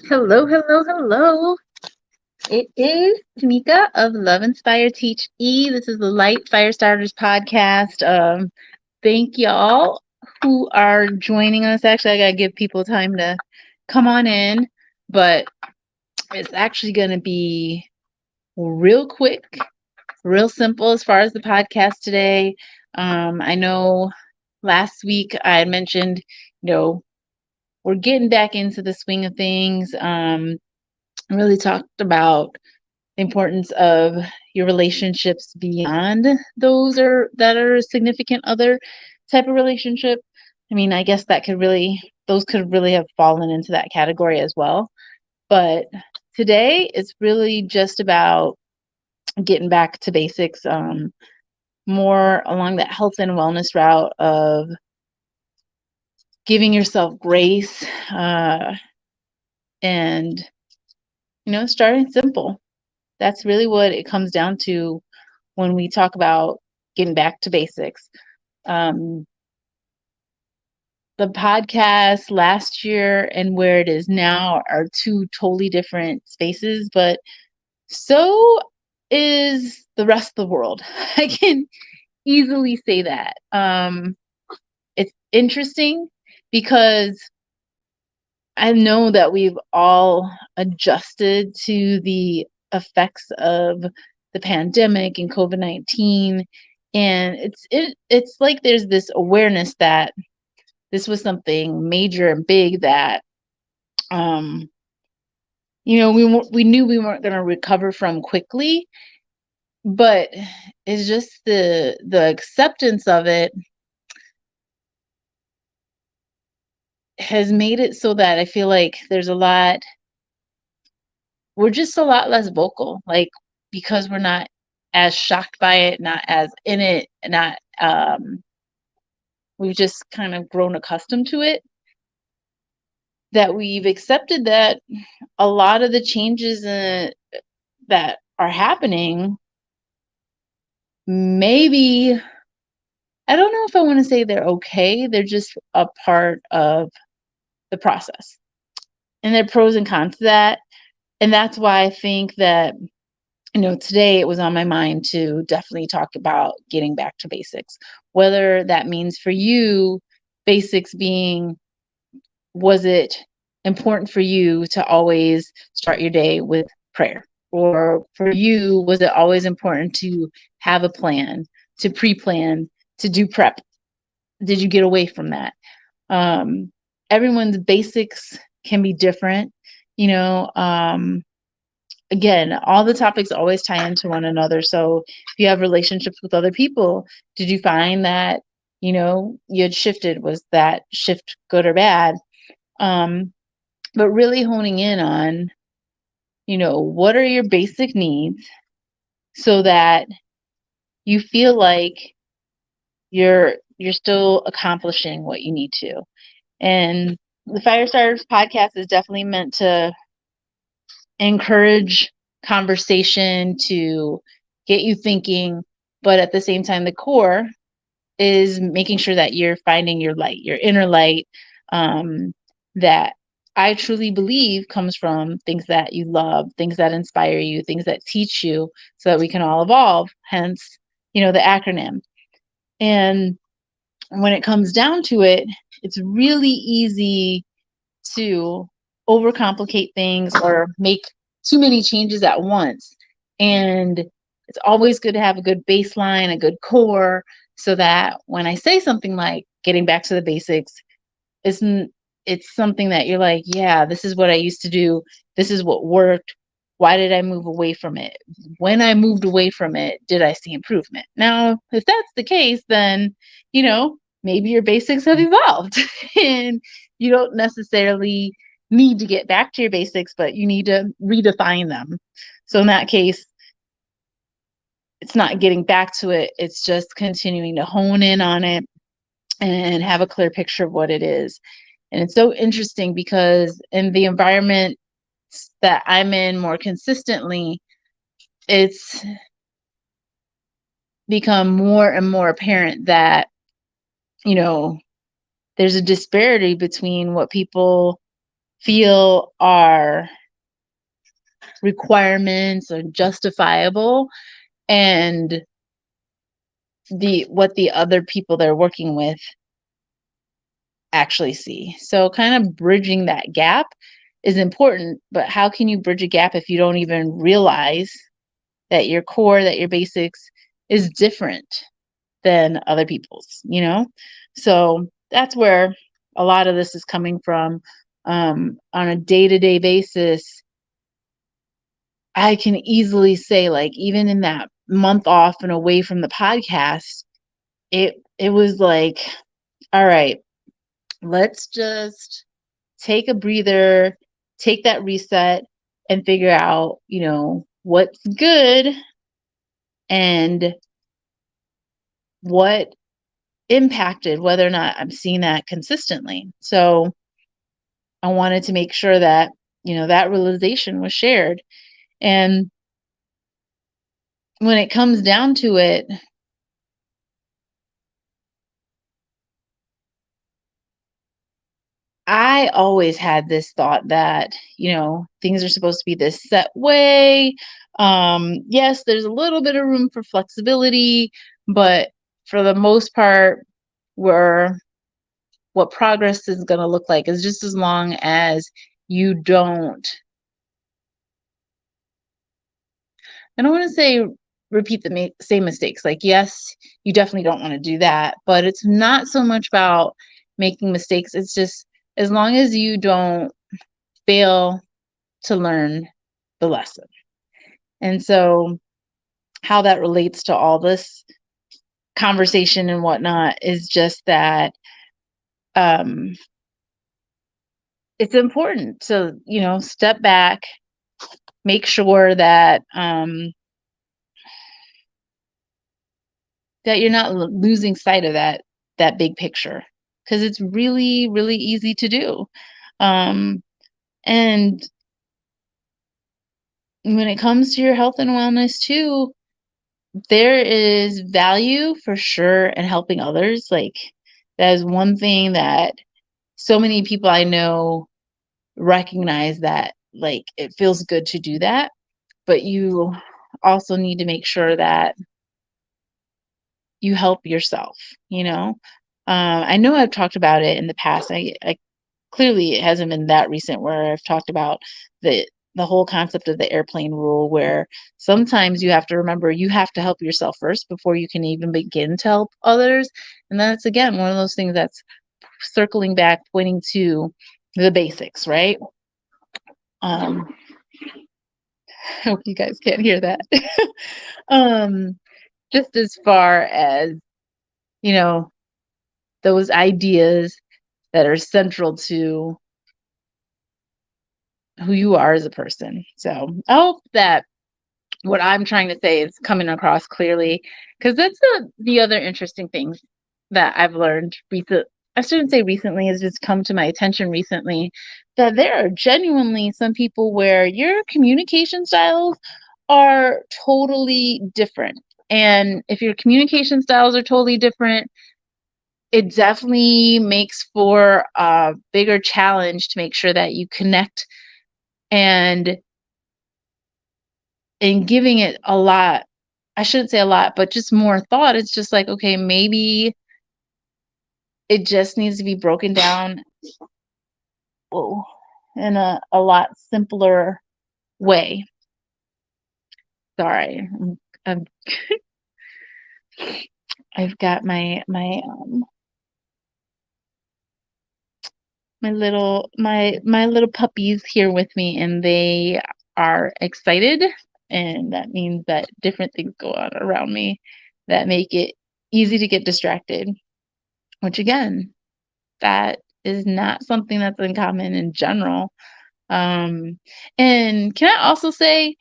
Hello, hello, hello. It is Tamika of Love Inspire Teach E. This is the LITE Firestarters podcast. Thank y'all who are joining us. Actually, I gotta give people time to come on in, but it's actually gonna be real quick, real simple as far as the podcast today. I know last week I had mentioned, we're getting back into the swing of things. Really talked about the importance of your relationships beyond those or that are a significant other type of relationship. I mean, I guess those could really have fallen into that category as well. But today it's really just about getting back to basics, more along that health and wellness route of giving yourself grace, and, starting simple. That's really what it comes down to when we talk about getting back to basics. Um, the podcast last year and where it is now are two totally different spaces, but so is the rest of the world. I can easily say that. It's interesting because I know that we've all adjusted to the effects of the pandemic and COVID-19. And it's like there's this awareness that this was something major and big that we knew we weren't going to recover from quickly, but it's just the acceptance of it has made it so that I feel like we're just a lot less vocal, like, because we're not as shocked by it, not as in it, not we've just kind of grown accustomed to it, that we've accepted that a lot of the changes that are happening, maybe, I don't know if I want to say they're okay, they're just a part of the process. And there are pros and cons to that. And that's why I think that today it was on my mind to definitely talk about getting back to basics. Whether that means for you, basics being, was it important for you to always start your day with prayer? Or for you, was it always important to have a plan, to pre-plan, to do prep? Did you get away from that? Everyone's basics can be different. You know, again, all the topics always tie into one another. So if you have relationships with other people, did you find that, you had shifted? Was that shift good or bad? But really honing in on, what are your basic needs so that you feel like you're still accomplishing what you need to. And the Firestarters podcast is definitely meant to encourage conversation, to get you thinking, but at the same time, the core is making sure that you're finding your light, your inner light, that I truly believe comes from things that you love, things that inspire you, things that teach you, so that we can all evolve, hence, the acronym. And when it comes down to it, it's really easy to overcomplicate things or make too many changes at once. And it's always good to have a good baseline, a good core, so that when I say something like getting back to the basics, it's something that you're like, yeah, this is what I used to do. This is what worked. Why did I move away from it? When I moved away from it, did I see improvement? Now, if that's the case, then, maybe your basics have evolved and you don't necessarily need to get back to your basics, but you need to redefine them. So in that case, it's not getting back to it. It's just continuing to hone in on it and have a clear picture of what it is. And it's so interesting because in the environment that I'm in more consistently, it's become more and more apparent that, there's a disparity between what people feel are requirements or justifiable, and what the other people they're working with actually see. So kind of bridging that gap is important, but how can you bridge a gap if you don't even realize that your core, that your basics is different than other people's, you know? So that's where a lot of this is coming from. On a day-to-day basis, I can easily say, like, even in that month off and away from the podcast, it was like, all right, let's just take a breather, take that reset, and figure out, what's good and what impacted whether or not I'm seeing that consistently. So I wanted to make sure that, that realization was shared. And when it comes down to it, I always had this thought that, things are supposed to be this set way. Yes, there's a little bit of room for flexibility, but for the most part, what progress is going to look like is just as long as you don't, I don't want to say repeat the same mistakes. Like, yes, you definitely don't want to do that, but it's not so much about making mistakes. It's just as long as you don't fail to learn the lesson. And so how that relates to all this conversation and whatnot is just that it's important to, step back, make sure that that you're not losing sight of that big picture, because it's really, really easy to do. And when it comes to your health and wellness too, there is value for sure in helping others. Like, that is one thing that so many people I know recognize, that like it feels good to do that, but you also need to make sure that you help yourself, I know I've talked about it in the past. I clearly it hasn't been that recent where I've talked about the whole concept of the airplane rule, where sometimes you have to remember you have to help yourself first before you can even begin to help others. And that's, again, one of those things that's circling back, pointing to the basics, right? I hope you guys can't hear that. Just as far as, those ideas that are central to who you are as a person. So I hope that what I'm trying to say is coming across clearly, because that's the other interesting thing that I've learned I shouldn't say recently, has just come to my attention recently, that there are genuinely some people where your communication styles are totally different. And if your communication styles are totally different, it definitely makes for a bigger challenge to make sure that you connect, and giving it a lot, I shouldn't say a lot, but just more thought. It's just like, okay, maybe it just needs to be broken down, in a lot simpler way. Sorry, I'm, I've got my little puppies here with me, and they are excited, and that means that different things go on around me that make it easy to get distracted, which, again, that is not something that's uncommon in general. And can I also say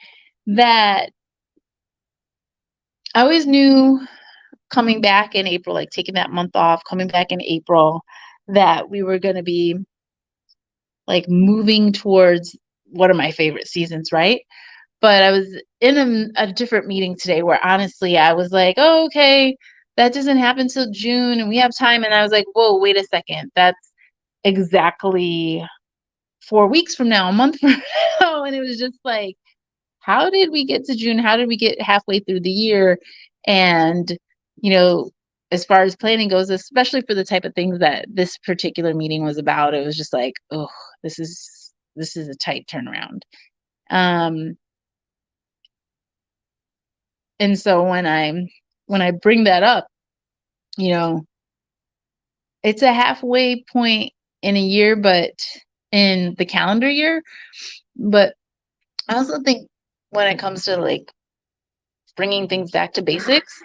that I always knew, coming back in April, like taking that month off, coming back in April, that we were going to be like moving towards one of my favorite seasons, right? But I was in a different meeting today where, honestly, I was like, oh, okay, that doesn't happen till June and we have time. And I was like, whoa, wait a second. That's exactly 4 weeks from now, a month from now. And it was just like, how did we get to June? How did we get halfway through the year? And, you know, as far as planning goes, especially for the type of things that this particular meeting was about, it was just like, oh, this is a tight turnaround. And so when I bring that up, you know, it's a halfway point in a year, but in the calendar year. But I also think when it comes to like bringing things back to basics,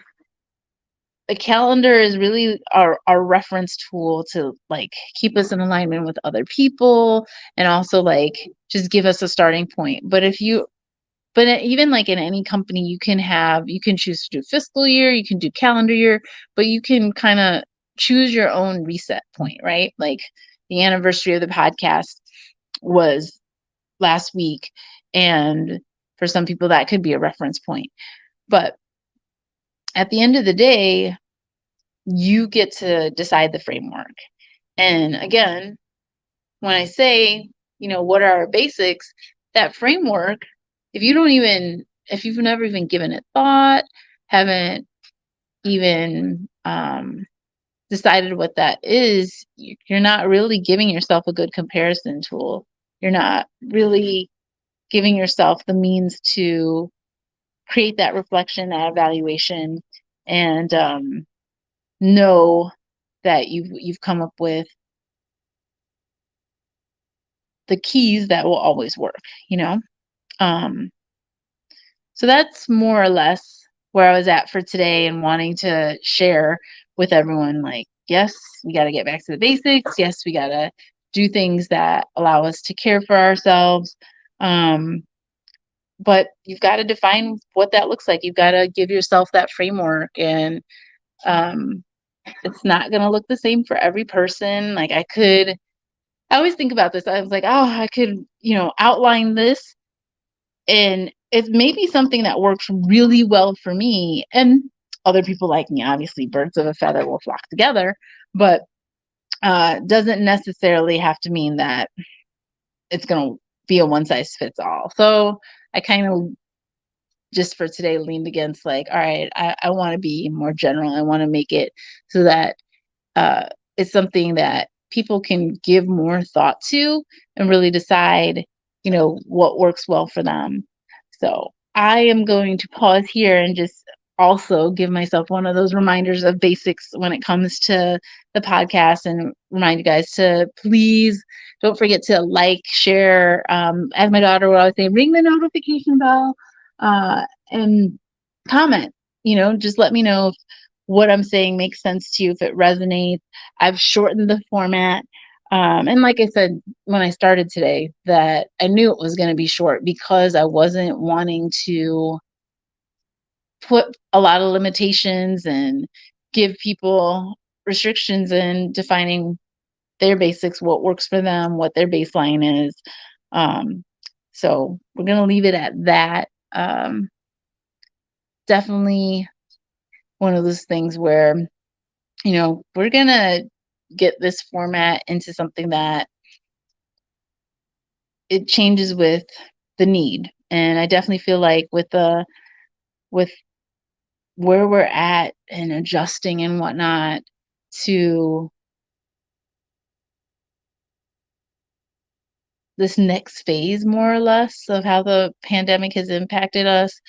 the calendar is really our reference tool to like keep us in alignment with other people and also like just give us a starting point. But even like in any company, you can choose to do fiscal year, you can do calendar year, but you can kind of choose your own reset point, right? Like the anniversary of the podcast was last week. And for some people, that could be a reference point. But at the end of the day, you get to decide the framework. And again, when I say, what are our basics, that framework, if you've never even given it thought, haven't even decided what that is, you're not really giving yourself a good comparison tool. You're not really giving yourself the means to create that reflection, that evaluation, and know that you've come up with the keys that will always work, so that's more or less where I was at for today and wanting to share with everyone, like, yes, we got to get back to the basics. Yes, we got to do things that allow us to care for ourselves. But you've got to define what that looks like. You've got to give yourself that framework, and it's not going to look the same for every person. Like I always think about this. I was like, oh, I could, outline this, and it's maybe something that works really well for me and other people like me. Obviously, birds of a feather will flock together, but doesn't necessarily have to mean that it's going to be a one size fits all. So I kind of just for today leaned against like, all right, I want to be more general. I want to make it so that it's something that people can give more thought to and really decide, what works well for them. So I am going to pause here and just also give myself one of those reminders of basics when it comes to the podcast, and remind you guys to please don't forget to like, share, as my daughter would always say, ring the notification bell, and comment. Just let me know if what I'm saying makes sense to you, if it resonates. I've shortened the format. And like I said, when I started today, that I knew it was going to be short because I wasn't wanting to put a lot of limitations and give people restrictions in defining their basics, what works for them, what their baseline is. So we're going to leave it at that. Definitely one of those things where, we're going to get this format into something that it changes with the need. And I definitely feel like with where we're at and adjusting and whatnot to this next phase, more or less, of how the pandemic has impacted us,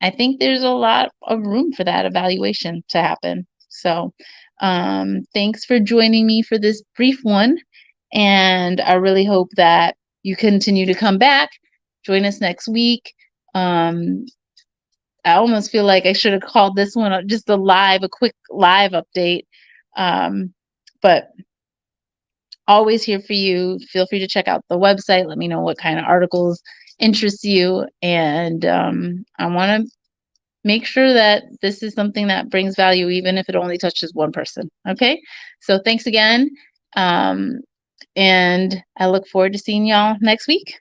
I think there's a lot of room for that evaluation to happen. So thanks for joining me for this brief one. And I really hope that you continue to come back, join us next week. I almost feel like I should have called this one just a quick live update. But always here for you. Feel free to check out the website. Let me know what kind of articles interest you. And I want to make sure that this is something that brings value, even if it only touches one person. Okay. So thanks again. And I look forward to seeing y'all next week.